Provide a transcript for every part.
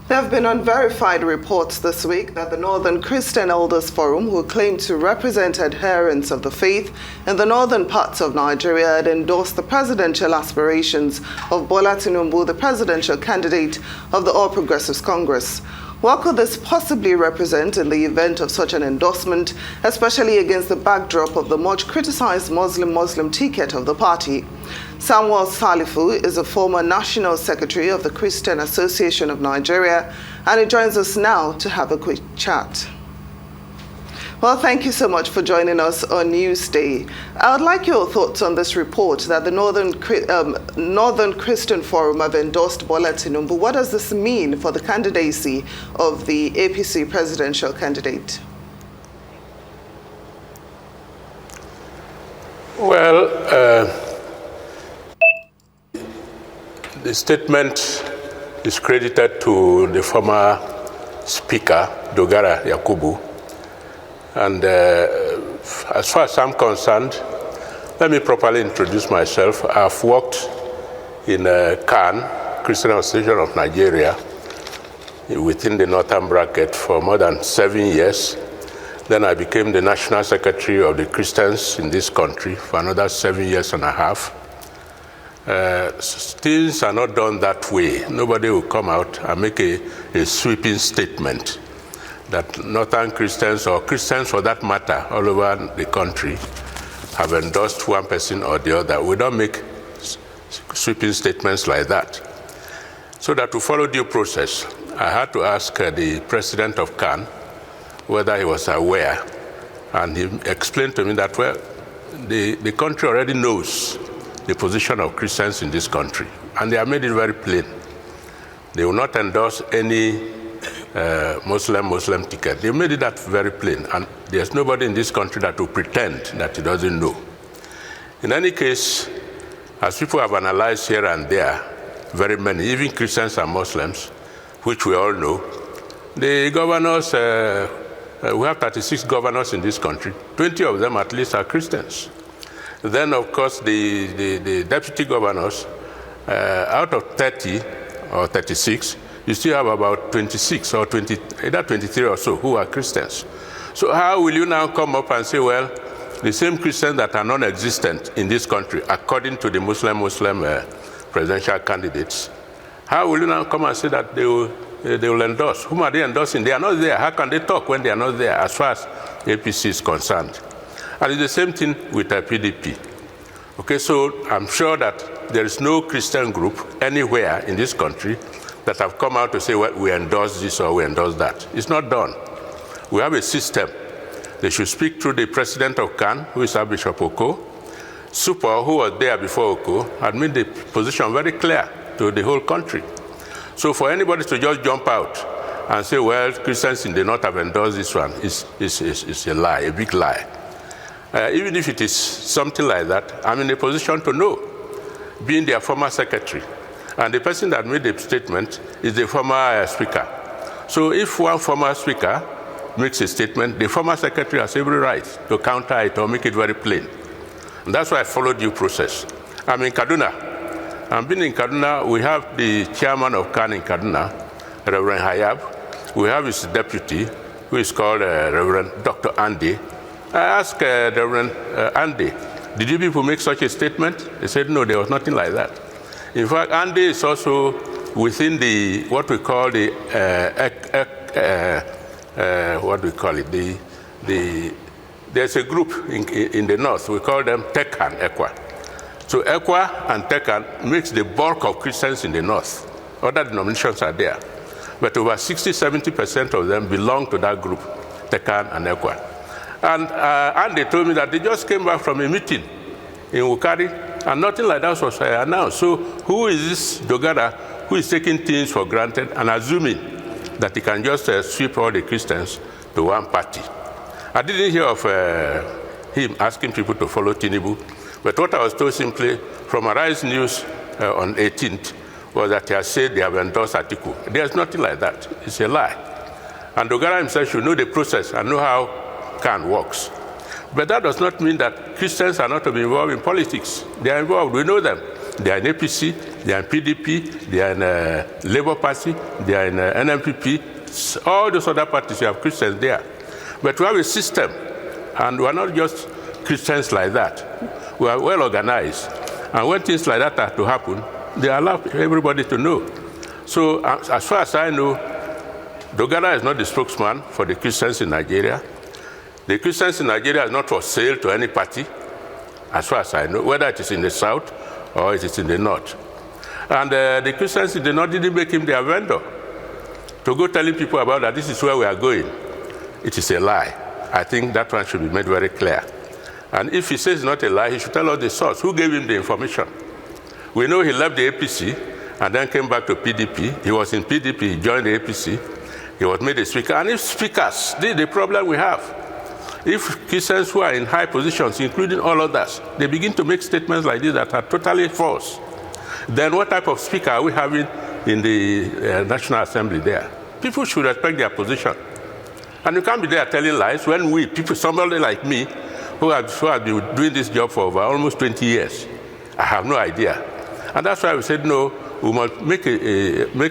There have been unverified reports this week that the Northern Christian Elders Forum, who claim to represent adherents of the faith in the northern parts of Nigeria, had endorsed the presidential aspirations of Bola Tinubu, the presidential candidate of the All Progressives Congress. What could this possibly represent in the event of such an endorsement, especially against the backdrop of the much criticized Muslim ticket of the party? Samuel Salifu is a former National Secretary of the Christian Association of Nigeria, and he joins us now to have a quick chat. Well, thank you so much for joining us on Newsday. I would like your thoughts on this report that the Northern Christian Forum have endorsed Bola Tinubu. What does this mean for the candidacy of the APC presidential candidate? Well, the statement is credited to the former Speaker, Dogara Yakubu. And as far as I'm concerned, let me properly introduce myself. I've worked in CAN, Christian Association of Nigeria, within the Northern Bracket for more than 7 years. Then I became the National Secretary of the Christians in this country for another 7 years and a half. Things are not done that way. Nobody will come out and make a sweeping statement that Northern Christians, or Christians for that matter, all over the country, have endorsed one person or the other. We don't make sweeping statements like that. So that to follow due process, I had to ask the president of CAN whether he was aware. And he explained to me that, well, the country already knows the position of Christians in this country. And they have made it very plain. They will not endorse any Muslim ticket. They made it that very plain, and there's nobody in this country that will pretend that he doesn't know. In any case, as people have analyzed here and there, very many, even Christians and Muslims, which we all know, the governors, we have 36 governors in this country, 20 of them at least are Christians. Then, of course, the deputy governors, out of 30 or 36, you still have about 26 or 20, either 23 or so, who are Christians. So how will you now come up and say, well, the same Christians that are non-existent in this country, according to the Muslim presidential candidates, how will you now come and say that they will endorse? Whom are they endorsing? They are not there. How can they talk when they are not there, as far as APC is concerned? And it's the same thing with PDP. Okay, so I'm sure that there is no Christian group anywhere in this country that have come out to say, well, we endorse this or we endorse that. It's not done. We have a system. They should speak through the president of CAN, who is Bishop Oko. Super, who was there before Oko, had made the position very clear to the whole country. So for anybody to just jump out and say, well, Christians in the North have endorsed this one, is a lie, a big lie. Even if it is something like that, I'm in a position to know, being their former secretary. And the person that made the statement is the former speaker. So if one former speaker makes a statement, the former secretary has every right to counter it or make it very plain. And that's why I followed due process. I'm in Kaduna. And being in Kaduna, we have the chairman of CAN in Kaduna, Reverend Hayab. We have his deputy, who is called Reverend Dr. Andy. I asked Reverend Andy, did you people make such a statement? He said, no, there was nothing like that. In fact, Andy is also within the, what we call the, there's a group in the North, we call them Tekan, Ekwa. So Ekwa and Tekan makes the bulk of Christians in the North. Other denominations are there. But over 60–70% of them belong to that group, Tekan and Ekwa. And they told me that they just came back from a meeting in Wukari, and nothing like that was announced. So who is this Dogara who is taking things for granted and assuming that he can just sweep all the Christians to one party? I didn't hear of him asking people to follow Tinubu, but what I was told simply from Arise News on 18th was that he has said they have endorsed Atiku. There's nothing like that. It's a lie. And Dogara himself should know the process and know how CAN works. But that does not mean that Christians are not to be involved in politics. They are involved, we know them. They are in APC, they are in PDP, they are in Labour Party, they are in NMPP. All those other parties, you have Christians there. But we have a system, and we are not just Christians like that. We are well organized. And when things like that are to happen, they allow everybody to know. So as far as I know, Dogara is not the spokesman for the Christians in Nigeria. The Christians in Nigeria is not for sale to any party, as far as I know, whether it is in the south or it is in the north. And the Christians in the north didn't make him their vendor to go telling people about that this is where we are going. It is a lie. I think that one should be made very clear. And if he says it's not a lie, he should tell us the source. Who gave him the information? We know he left the APC and then came back to PDP. He was in PDP, he joined the APC. He was made a speaker. And if speakers, this is the problem we have. If Christians who are in high positions, including all others, they begin to make statements like this that are totally false, then what type of speaker are we having in the National Assembly there? People should respect their position. And you can't be there telling lies when we, people, somebody like me, who have been doing this job for over almost 20 years, I have no idea. And that's why we said, no, we must make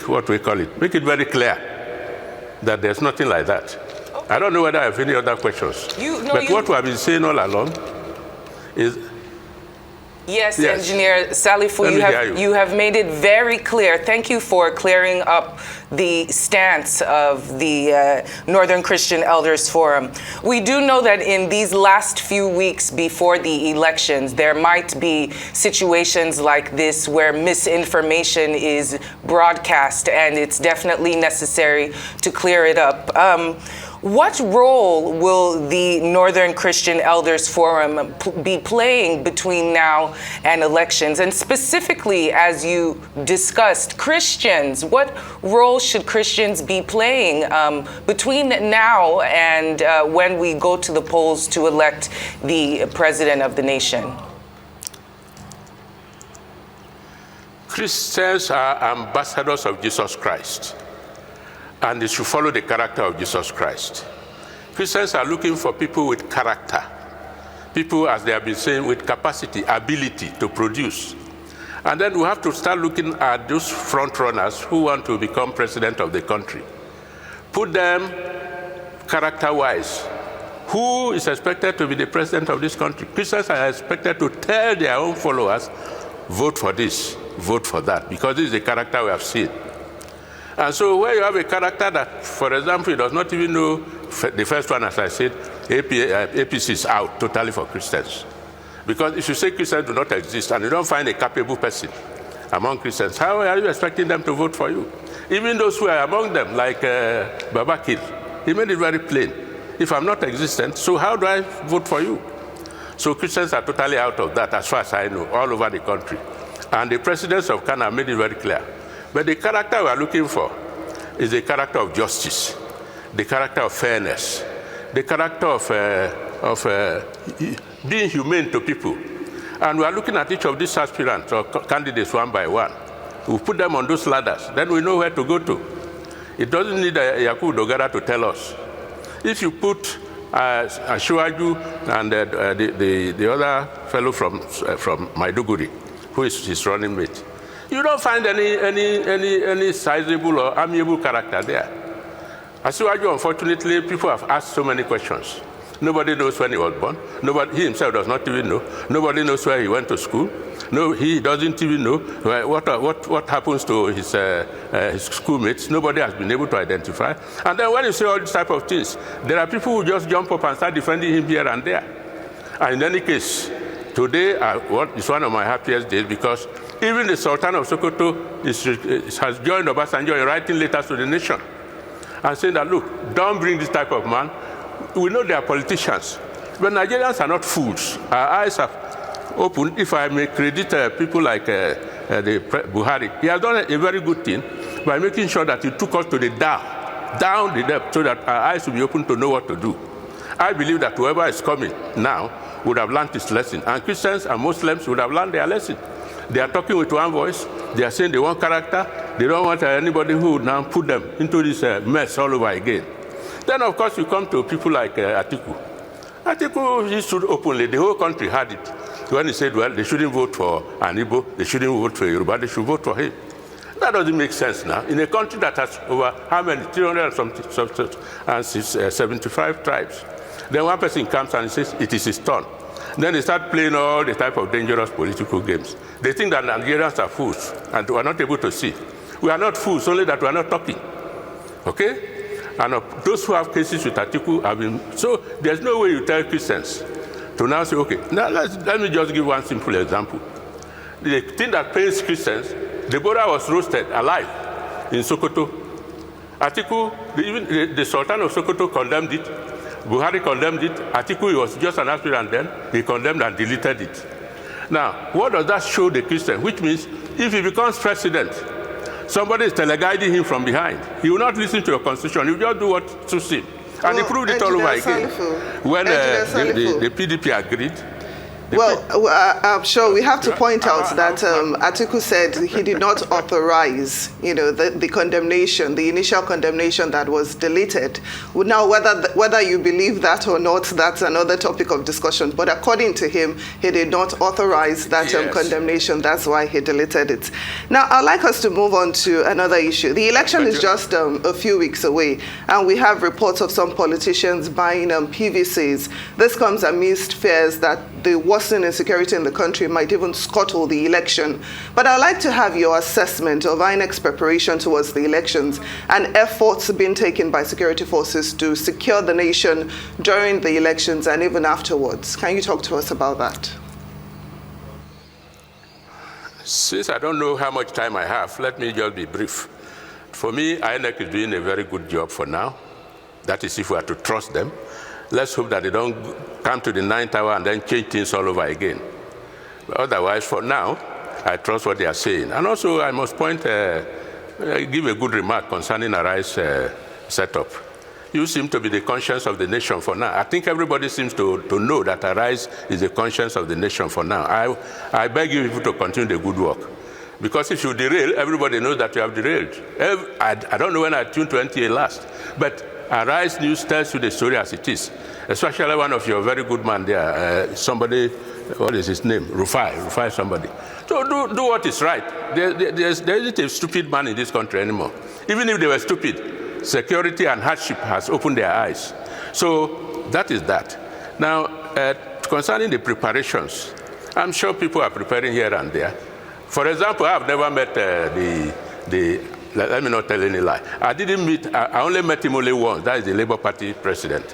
what we call it, make it very clear that there's nothing like that. Okay. I don't know whether I have any other questions. What we have been saying all along is... Yes, Engineer Salifu, you have made it very clear. Thank you for clearing up the stance of the Northern Christian Elders Forum. We do know that in these last few weeks before the elections, there might be situations like this where misinformation is broadcast, and it's definitely necessary to clear it up. What role will the Northern Christian Elders Forum be playing between now and elections? And specifically, as you discussed, Christians, what role should Christians be playing between now and when we go to the polls to elect the president of the nation? Christians are ambassadors of Jesus Christ, and they should follow the character of Jesus Christ. Christians are looking for people with character, people, as they have been saying, with capacity, ability to produce. And then we have to start looking at those front runners who want to become president of the country. Put them character-wise. Who is expected to be the president of this country? Christians are expected to tell their own followers, vote for this, vote for that, because this is the character we have seen. And so where you have a character that, for example, he does not even know, the first one, as I said, APC is out totally for Christians. Because if you say Christians do not exist and you don't find a capable person among Christians, how are you expecting them to vote for you? Even those who are among them, like Babakir, he made it very plain. If I'm not existent, so how do I vote for you? So Christians are totally out of that, as far as I know, all over the country. And the presidents of Ghana made it very clear. But the character we are looking for is the character of justice, the character of fairness, the character of being humane to people. And we are looking at each of these aspirants or candidates one by one. We put them on those ladders, then we know where to go to. It doesn't need Yakubu Dogara to tell us. If you put Ashuaju and the other fellow from Maiduguri, who is his running mate, you don't find any sizable or amiable character there. Ashuaju, unfortunately, people have asked so many questions. Nobody knows when he was born. He himself does not even know. Nobody knows where he went to school. No, he doesn't even know what happens to his schoolmates. Nobody has been able to identify. And then when you say all these type of things, there are people who just jump up and start defending him here and there. And in any case, today is one of my happiest days because even the Sultan of Sokoto has joined Obasanjo in writing letters to the nation and saying that, look, don't bring this type of man. We know they are politicians, but Nigerians are not fools. Our eyes have opened. If I may credit people like Buhari, he has done a very good thing by making sure that he took us to the down the depth, so that our eyes will be open to know what to do. I believe that whoever is coming now would have learned his lesson, and Christians and Muslims would have learned their lesson. They are talking with one voice. They are saying they want character. They don't want anybody who would now put them into this mess all over again. Then, of course, you come to people like Atiku. Atiku, he stood openly. The whole country had it. When he said, well, they shouldn't vote for an Igbo, they shouldn't vote for Yoruba, they should vote for him. That doesn't make sense now. In a country that has over how many, 375 tribes, then one person comes and says it is his turn. Then they start playing all the type of dangerous political games. They think that Nigerians are fools and we are not able to see. We are not fools, only that we are not talking. Okay? And those who have cases with Atiku have been, so there's no way you tell Christians to now say, okay, now let me just give one simple example. The thing that pains Christians, Dogara was roasted alive in Sokoto. Atiku, even the Sultan of Sokoto condemned it. Buhari condemned it. Atiku, he was just an aspirant then. He condemned and deleted it. Now, what does that show the Christian? Which means if he becomes president, somebody is teleguiding him from behind. He will not listen to your constitution. He will just do what suits him. And he proved it all over again. When the PDP agreed. Well, I'm sure we have to point out that Atiku said he did not authorize, the condemnation, the initial condemnation that was deleted. Now, whether you believe that or not, that's another topic of discussion. But according to him, he did not authorize that condemnation. That's why he deleted it. Now, I'd like us to move on to another issue. The election is just a few weeks away, and we have reports of some politicians buying PVCs. This comes amidst fears that the worsening insecurity in the country might even scuttle the election. But I'd like to have your assessment of INEC's preparation towards the elections and efforts being taken by security forces to secure the nation during the elections and even afterwards. Can you talk to us about that? Since I don't know how much time I have, let me just be brief. For me, INEC is doing a very good job for now. That is if we are to trust them. Let's hope that they don't come to the 9th hour and then change things all over again. But otherwise, for now, I trust what they are saying. And also, I must give a good remark concerning Arai's setup. You seem to be the conscience of the nation for now. I think everybody seems to know that Arise is the conscience of the nation for now. I beg you people to continue the good work. Because if you derail, everybody knows that you have derailed. I don't know when I tuned to NTA last, but Arise News tells you the story as it is. Especially one of your very good man there, somebody, what is his name? Rufai somebody. So do what is right. There isn't a stupid man in this country anymore. Even if they were stupid, security and hardship has opened their eyes. So that is that. Now, concerning the preparations, I'm sure people are preparing here and there. For example, I've never met let me not tell any lie. I only met him only once. That is the Labour Party president,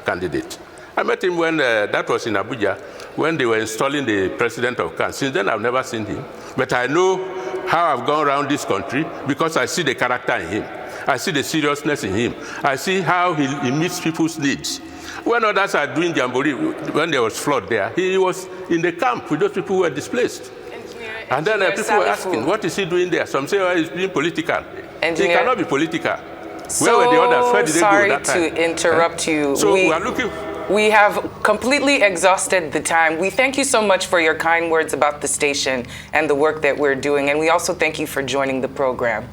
candidate. I met him when, that was in Abuja, when they were installing the president of CAN. Since then, I've never seen him. But I know how I've gone around this country because I see the character in him. I see the seriousness in him. I see how he meets people's needs. When others are doing jamboree, when there was flood there, he was in the camp with those people who were displaced. And then people were asking, what is he doing there? Some say, oh, he's being political. He cannot be political. Where were the others? Where did they go that time? Sorry to interrupt you. So we are looking. We have completely exhausted the time. We thank you so much for your kind words about the station and the work that we're doing. And we also thank you for joining the program.